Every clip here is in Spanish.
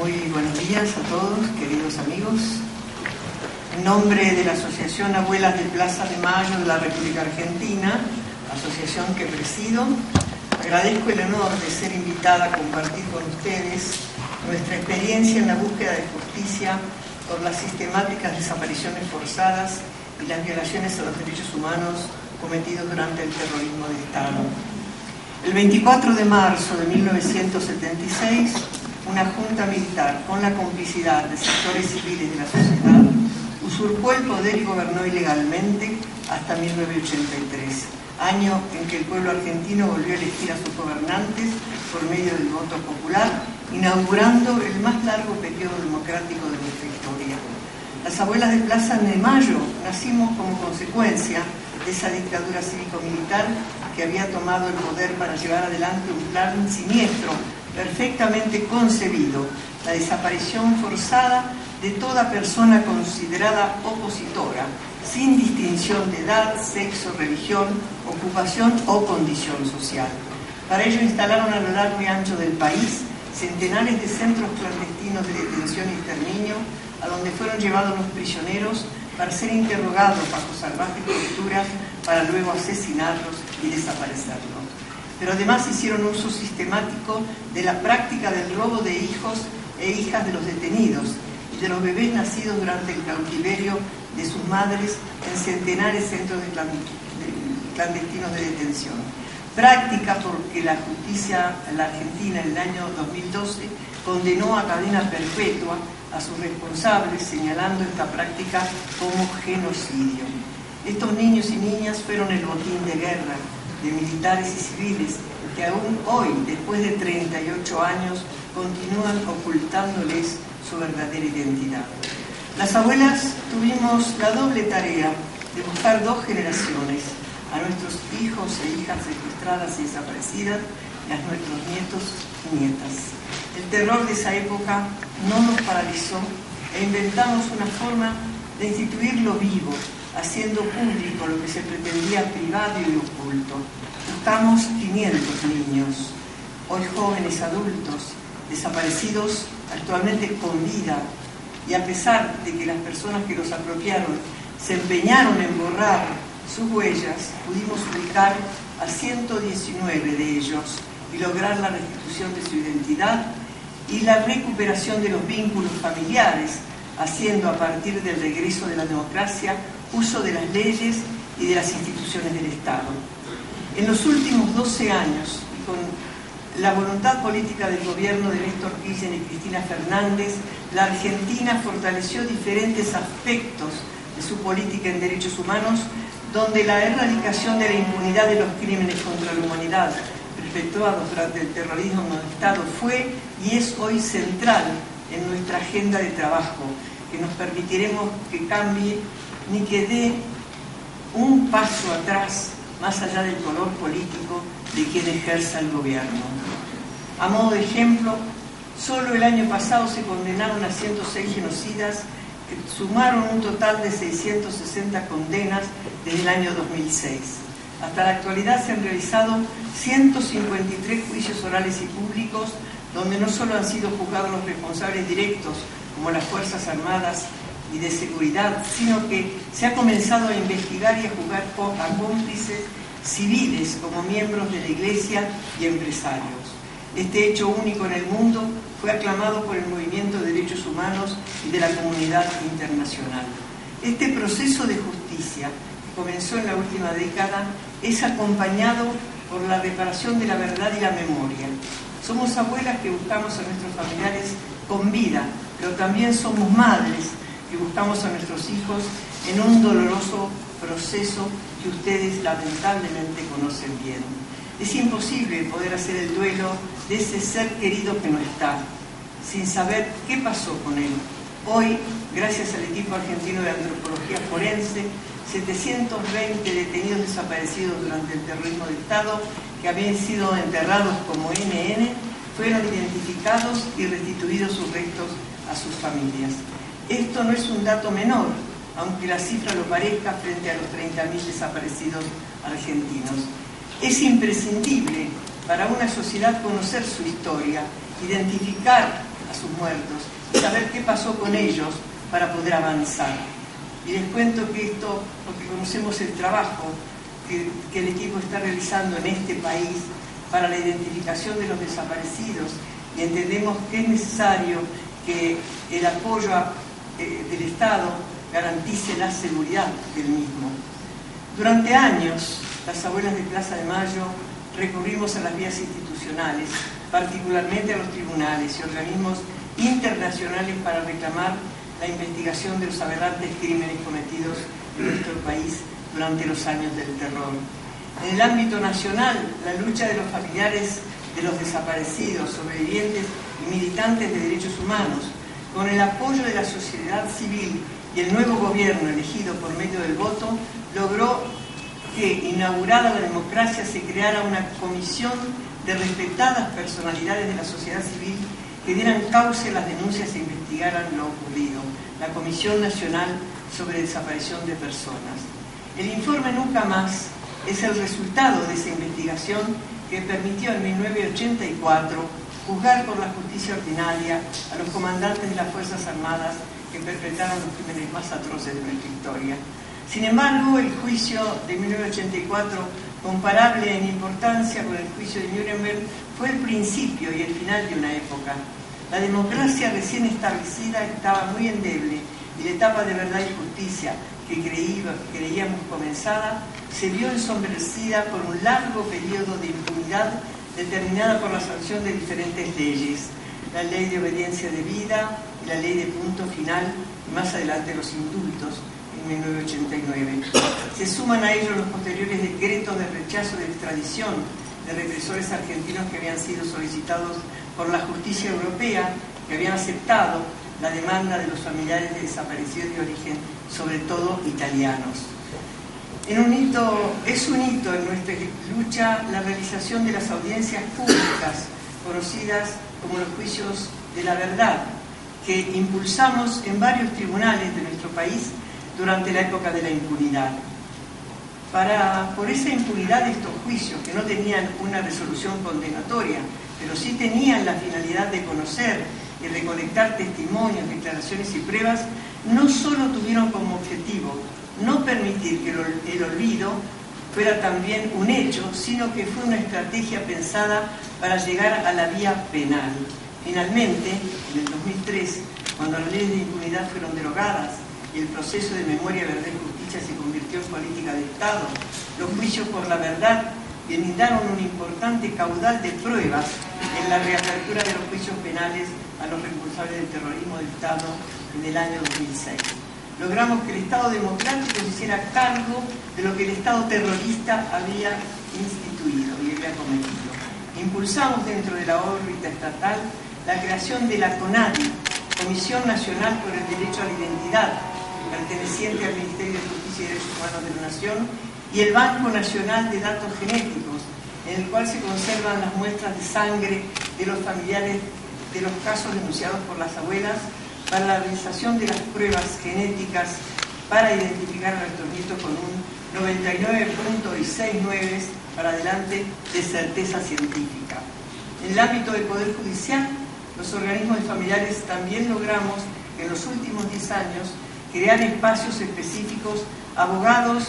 Muy buenos días a todos, queridos amigos. En nombre de la Asociación Abuelas de Plaza de Mayo de la República Argentina, asociación que presido, agradezco el honor de ser invitada a compartir con ustedes nuestra experiencia en la búsqueda de justicia por las sistemáticas desapariciones forzadas y las violaciones a los derechos humanos cometidos durante el terrorismo de Estado. El 24 de marzo de 1976, una junta militar, con la complicidad de sectores civiles de la sociedad, usurpó el poder y gobernó ilegalmente hasta 1983, año en que el pueblo argentino volvió a elegir a sus gobernantes por medio del voto popular, inaugurando el más largo periodo democrático de nuestra historia. Las abuelas de Plaza de Mayo nacimos como consecuencia de esa dictadura cívico-militar que había tomado el poder para llevar adelante un plan siniestro, perfectamente concebido, la desaparición forzada de toda persona considerada opositora, sin distinción de edad, sexo, religión, ocupación o condición social. Para ello instalaron a lo largo y ancho del país centenares de centros clandestinos de detención y exterminio, a donde fueron llevados los prisioneros para ser interrogados bajo salvajes torturas, para luego asesinarlos y desaparecerlos. Pero además hicieron uso sistemático de la práctica del robo de hijos e hijas de los detenidos y de los bebés nacidos durante el cautiverio de sus madres en centenares de centros clandestinos de detención. Práctica porque la justicia en la Argentina en el año 2012 condenó a cadena perpetua a sus responsables, señalando esta práctica como genocidio. Estos niños y niñas fueron el botín de guerra de militares y civiles que aún hoy, después de 38 años, continúan ocultándoles su verdadera identidad. Las abuelas tuvimos la doble tarea de buscar dos generaciones, a nuestros hijos e hijas secuestradas y desaparecidas y a nuestros nietos y nietas. El terror de esa época no nos paralizó e inventamos una forma de instituirlo vivo, haciendo público lo que se pretendía privado y oculto. Buscamos 500 niños, hoy jóvenes adultos, desaparecidos actualmente con vida, y a pesar de que las personas que los apropiaron se empeñaron en borrar sus huellas, pudimos ubicar a 119 de ellos y lograr la restitución de su identidad y la recuperación de los vínculos familiares, haciendo a partir del regreso de la democracia uso de las leyes y de las instituciones del Estado. En los últimos 12 años, y con la voluntad política del gobierno de Néstor Kirchner y Cristina Fernández, la Argentina fortaleció diferentes aspectos de su política en derechos humanos, donde la erradicación de la impunidad de los crímenes contra la humanidad perpetuados durante el terrorismo de Estado fue y es hoy central en nuestra agenda de trabajo, que nos permitiremos que cambie ni que dé un paso atrás, más allá del color político de quien ejerza el gobierno. A modo de ejemplo, solo el año pasado se condenaron a 106 genocidas que sumaron un total de 660 condenas desde el año 2006. Hasta la actualidad se han realizado 153 juicios orales y públicos, donde no solo han sido juzgados los responsables directos, como las Fuerzas Armadas y de Seguridad, sino que se ha comenzado a investigar y a juzgar a cómplices civiles como miembros de la Iglesia y empresarios. Este hecho único en el mundo fue aclamado por el movimiento de derechos humanos y de la comunidad internacional. Este proceso de justicia, que comenzó en la última década, es acompañado por la reparación de la verdad y la memoria. Somos abuelas que buscamos a nuestros familiares con vida, pero también somos madres que buscamos a nuestros hijos en un doloroso proceso que ustedes lamentablemente conocen bien. Es imposible poder hacer el duelo de ese ser querido que no está, sin saber qué pasó con él. Hoy, gracias al equipo argentino de antropología forense, 720 detenidos desaparecidos durante el terrorismo de Estado, que habían sido enterrados como NN, fueron identificados y restituidos sus restos a sus familias. Esto no es un dato menor, aunque la cifra lo parezca frente a los 30.000 desaparecidos argentinos. Es imprescindible para una sociedad conocer su historia, identificar a sus muertos y saber qué pasó con ellos para poder avanzar. Y les cuento que esto, porque conocemos el trabajo que el equipo está realizando en este país para la identificación de los desaparecidos, y entendemos que es necesario que el apoyo del Estado garantice la seguridad del mismo. Durante años, las abuelas de Plaza de Mayo recurrimos a las vías institucionales, particularmente a los tribunales y organismos internacionales para reclamar la investigación de los aberrantes crímenes cometidos en nuestro país durante los años del terror. En el ámbito nacional, la lucha de los familiares de los desaparecidos, sobrevivientes y militantes de derechos humanos, con el apoyo de la sociedad civil y el nuevo gobierno elegido por medio del voto, logró que, inaugurada la democracia, se creara una comisión de respetadas personalidades de la sociedad civil que dieran cauce a las denuncias e investigaran lo ocurrido, la Comisión Nacional sobre Desaparición de Personas. El informe Nunca Más es el resultado de esa investigación que permitió en 1984 juzgar por la justicia ordinaria a los comandantes de las Fuerzas Armadas que perpetraron los crímenes más atroces de nuestra historia. Sin embargo, el juicio de 1984, comparable en importancia con el juicio de Nuremberg, fue el principio y el final de una época. La democracia recién establecida estaba muy endeble y la etapa de verdad y justicia que creíamos comenzada se vio ensombrecida por un largo periodo de impunidad determinada por la sanción de diferentes leyes, la ley de obediencia debida y la ley de punto final, y más adelante los indultos en 1989. Se suman a ello los posteriores decretos de rechazo de extradición de represores argentinos que habían sido solicitados por la justicia europea, que habían aceptado la demanda de los familiares de desaparecidos de origen, sobre todo italianos. Es un hito en nuestra lucha la realización de las audiencias públicas, conocidas como los juicios de la verdad, que impulsamos en varios tribunales de nuestro país durante la época de la impunidad. Por esa impunidad de estos juicios, que no tenían una resolución condenatoria, pero sí tenían la finalidad de conocer y recolectar testimonios, declaraciones y pruebas, no solo tuvieron como objetivo no permitir que el olvido fuera también un hecho, sino que fue una estrategia pensada para llegar a la vía penal. Finalmente, en el 2003, cuando las leyes de impunidad fueron derogadas y el proceso de memoria, verdad y justicia se convirtió en política de Estado, los juicios por la verdad brindaron un importante caudal de pruebas en la reapertura de los juicios penales a los responsables del terrorismo de Estado en el año 2006. Logramos que el Estado democrático se hiciera cargo de lo que el Estado terrorista había instituido y había cometido. Impulsamos dentro de la órbita estatal la creación de la CONADI, Comisión Nacional por el Derecho a la Identidad, perteneciente al Ministerio de Justicia y Derechos Humanos de la Nación, y el Banco Nacional de Datos Genéticos, en el cual se conservan las muestras de sangre de los familiares de los casos denunciados por las abuelas, para la realización de las pruebas genéticas para identificar a nuestros nietos con un 99.69 para adelante de certeza científica. En el ámbito del Poder Judicial, los organismos de familiares también logramos en los últimos 10 años crear espacios específicos, abogados,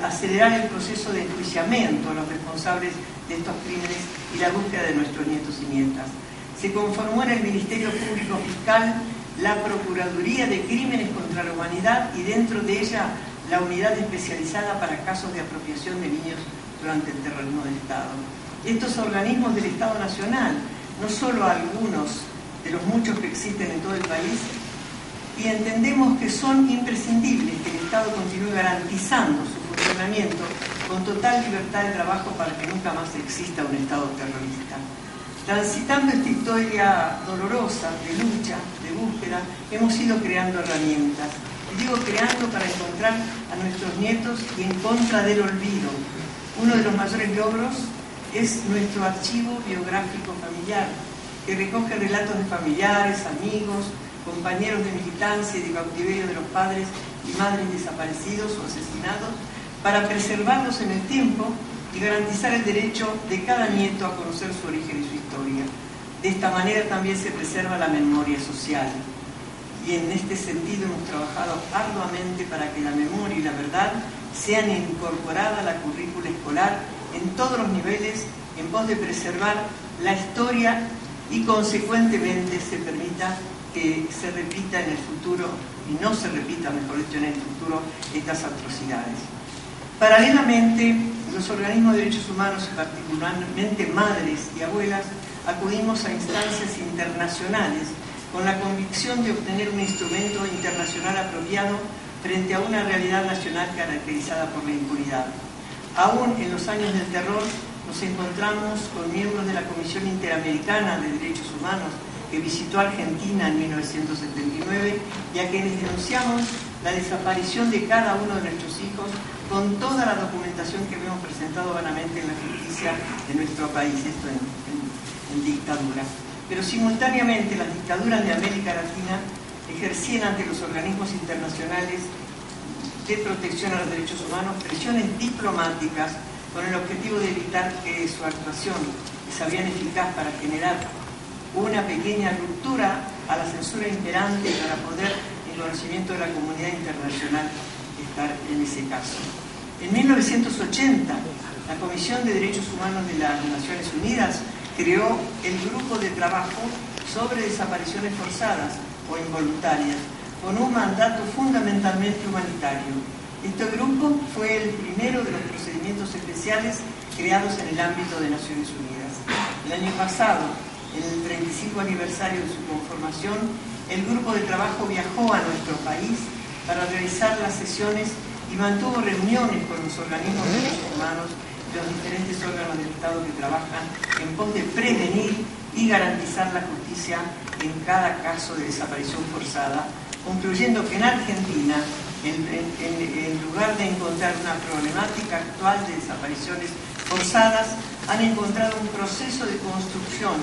acelerar el proceso de enjuiciamiento a los responsables de estos crímenes y la búsqueda de nuestros nietos y nietas. Se conformó en el Ministerio Público Fiscal la Procuraduría de Crímenes contra la Humanidad y dentro de ella la unidad especializada para casos de apropiación de niños durante el terrorismo de Estado. Estos organismos del Estado Nacional, no solo algunos de los muchos que existen en todo el país, y entendemos que son imprescindibles que el Estado continúe garantizando su funcionamiento con total libertad de trabajo para que nunca más exista un Estado terrorista. Transitando esta historia dolorosa de lucha, de búsqueda, hemos ido creando herramientas. Y digo creando para encontrar a nuestros nietos y en contra del olvido. Uno de los mayores logros es nuestro archivo biográfico familiar, que recoge relatos de familiares, amigos, compañeros de militancia y de cautiverio de los padres y madres desaparecidos o asesinados, para preservarlos en el tiempo y garantizar el derecho de cada nieto a conocer su origen y su historia. De esta manera también se preserva la memoria social. Y en este sentido hemos trabajado arduamente para que la memoria y la verdad sean incorporadas a la currícula escolar en todos los niveles, en pos de preservar la historia y consecuentemente se permita que se repita en el futuro, y no se repita, mejor dicho, en el futuro, estas atrocidades. Paralelamente, los organismos de derechos humanos, particularmente madres y abuelas, acudimos a instancias internacionales con la convicción de obtener un instrumento internacional apropiado frente a una realidad nacional caracterizada por la impunidad. Aún en los años del terror nos encontramos con miembros de la Comisión Interamericana de Derechos Humanos que visitó Argentina en 1979 y a quienes denunciamos la desaparición de cada uno de nuestros hijos con toda la documentación que hemos presentado vanamente en la justicia de nuestro país, esto en dictadura. Pero simultáneamente las dictaduras de América Latina ejercían ante los organismos internacionales de protección a los derechos humanos presiones diplomáticas con el objetivo de evitar que su actuación se habían eficaz para generar una pequeña ruptura a la censura imperante para poder, en conocimiento de la comunidad internacional, estar en ese caso. En 1980, la Comisión de Derechos Humanos de las Naciones Unidas creó el Grupo de Trabajo sobre Desapariciones Forzadas o Involuntarias, con un mandato fundamentalmente humanitario. Este grupo fue el primero de los procedimientos especiales creados en el ámbito de Naciones Unidas. El año pasado, en el 35 aniversario de su conformación, el grupo de trabajo viajó a nuestro país para realizar las sesiones y mantuvo reuniones con los organismos de derechos humanos y los diferentes órganos del Estado que trabajan en pos de prevenir y garantizar la justicia en cada caso de desaparición forzada, concluyendo que en Argentina, en lugar de encontrar una problemática actual de desapariciones forzadas, han encontrado un proceso de construcción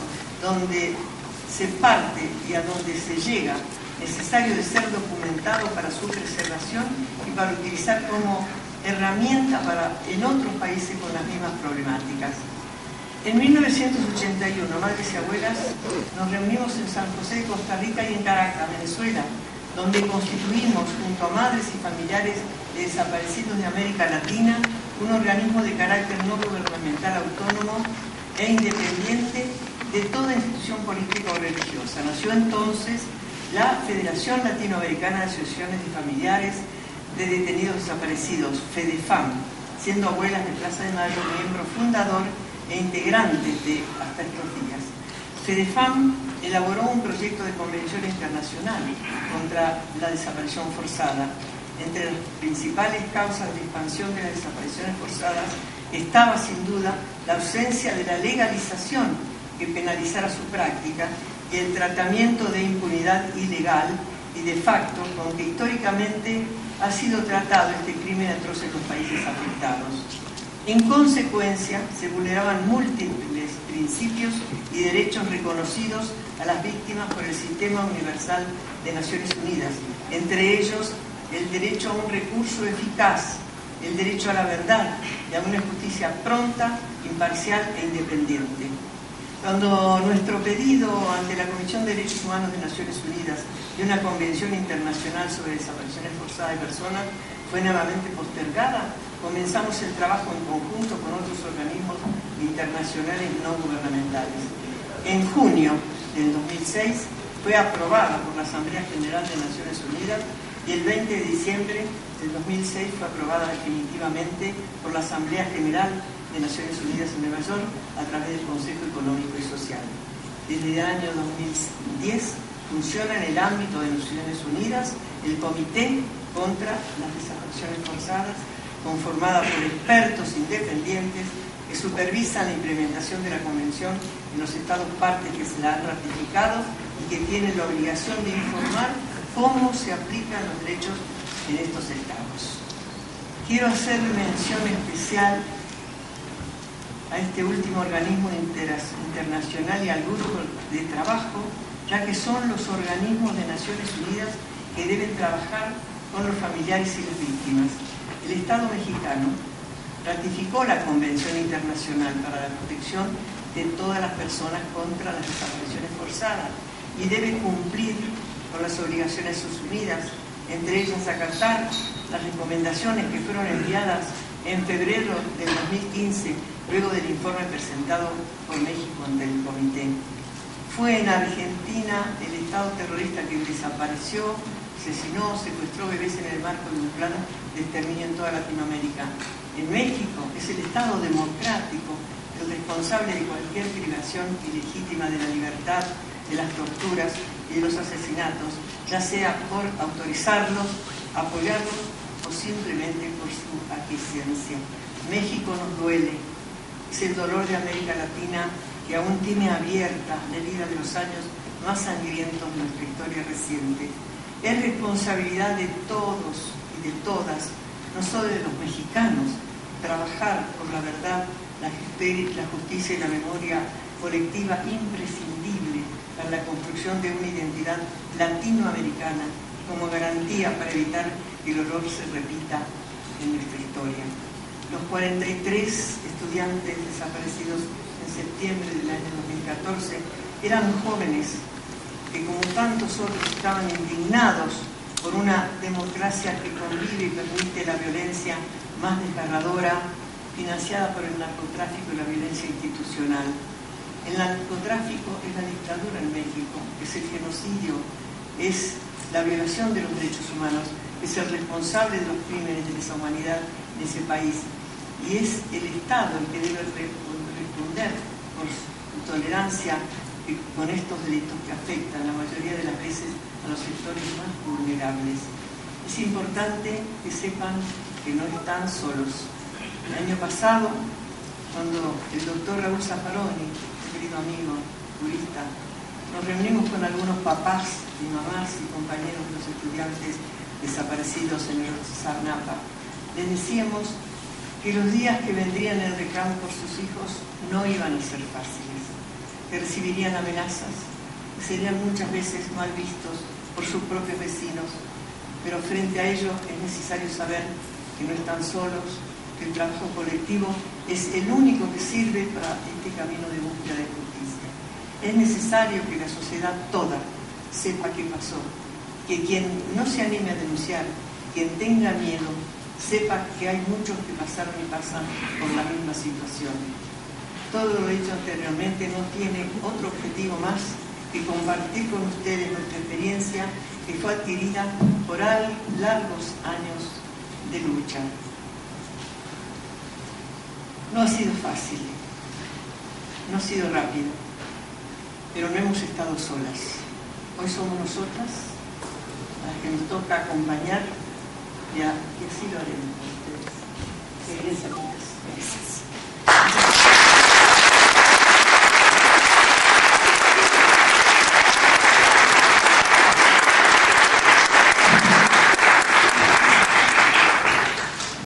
donde se parte y a donde se llega, necesario de ser documentado para su preservación y para utilizar como herramienta en otros países con las mismas problemáticas. En 1981, madres y abuelas, nos reunimos en San José de Costa Rica y en Caracas, Venezuela, donde constituimos, junto a madres y familiares de desaparecidos de América Latina, un organismo de carácter no gubernamental autónomo e independiente de toda institución política o religiosa. Nació entonces la Federación Latinoamericana de Asociaciones de Familiares de Detenidos Desaparecidos, FEDEFAM, siendo abuelas de Plaza de Mayo miembro fundador e integrante de hasta estos días. FEDEFAM elaboró un proyecto de convención internacional contra la desaparición forzada. Entre las principales causas de expansión de las desapariciones forzadas estaba sin duda la ausencia de la legalización que penalizara su práctica y el tratamiento de impunidad ilegal y de facto con que históricamente ha sido tratado este crimen atroz en los países afectados. En consecuencia, se vulneraban múltiples principios y derechos reconocidos a las víctimas por el Sistema Universal de Naciones Unidas, entre ellos el derecho a un recurso eficaz, el derecho a la verdad y a una justicia pronta, imparcial e independiente. Cuando nuestro pedido ante la Comisión de Derechos Humanos de Naciones Unidas de una convención internacional sobre desapariciones forzadas de personas fue nuevamente postergada, comenzamos el trabajo en conjunto con otros organismos internacionales no gubernamentales. En junio del 2006 fue aprobada por la Asamblea General de Naciones Unidas y el 20 de diciembre del 2006 fue aprobada definitivamente por la Asamblea General de Naciones Unidas en Nueva York a través del Consejo Económico y Social. Desde el año 2010 funciona en el ámbito de Naciones Unidas el Comité contra las Desapariciones Forzadas, conformada por expertos independientes que supervisan la implementación de la Convención en los Estados partes que se la han ratificado y que tienen la obligación de informar cómo se aplican los derechos en estos Estados. Quiero hacer mención especial a este último organismo internacional y al grupo de trabajo, ya que son los organismos de Naciones Unidas que deben trabajar con los familiares y las víctimas. El Estado mexicano ratificó la Convención Internacional para la Protección de todas las personas contra las desapariciones forzadas y debe cumplir con las obligaciones asumidas, entre ellas acatar las recomendaciones que fueron enviadas en febrero del 2015, luego del informe presentado por México ante el Comité. Fue en Argentina el Estado terrorista que desapareció, asesinó, secuestró bebés en el marco de un plan de exterminio en toda Latinoamérica. En México es el Estado democrático el responsable de cualquier privación ilegítima de la libertad, de las torturas y de los asesinatos, ya sea por autorizarlos, apoyarlos o simplemente por su aquiescencia. México nos duele, es el dolor de América Latina que aún tiene abierta la herida de los años más sangrientos de nuestra historia reciente. Es responsabilidad de todos y de todas, no solo de los mexicanos, trabajar por la verdad, la justicia y la memoria colectiva imprescindible para la construcción de una identidad latinoamericana como garantía para evitar que el horror se repita en nuestra historia. Los 43 estudiantes desaparecidos en septiembre del año 2014 eran jóvenes que, como tantos otros, estaban indignados por una democracia que convive y permite la violencia más desgarradora, financiada por el narcotráfico y la violencia institucional. El narcotráfico es la dictadura en México, es el genocidio, es la violación de los derechos humanos, es el responsable de los crímenes de lesa humanidad en ese país. Y es el Estado el que debe responder por su tolerancia con estos delitos que afectan la mayoría de las veces a los sectores más vulnerables. Es importante que sepan que no están solos. El año pasado, cuando el doctor Raúl Zaffaroni, un querido amigo, jurista, nos reunimos con algunos papás y mamás y compañeros de los estudiantes desaparecidos en el Sarnapa, les decíamos que los días que vendrían en reclamo por sus hijos no iban a ser fáciles, que recibirían amenazas, que serían muchas veces mal vistos por sus propios vecinos, pero frente a ello es necesario saber que no están solos, que el trabajo colectivo es el único que sirve para este camino de búsqueda de justicia. Es necesario que la sociedad toda sepa qué pasó, que quien no se anime a denunciar, quien tenga miedo, sepa que hay muchos que pasaron y pasan por la misma situación. Todo lo dicho anteriormente no tiene otro objetivo más que compartir con ustedes nuestra experiencia que fue adquirida por largos años de lucha. No ha sido fácil, no ha sido rápido, pero no hemos estado solas. Hoy somos nosotras las que nos toca acompañar y así lo haremos con ustedes. Gracias.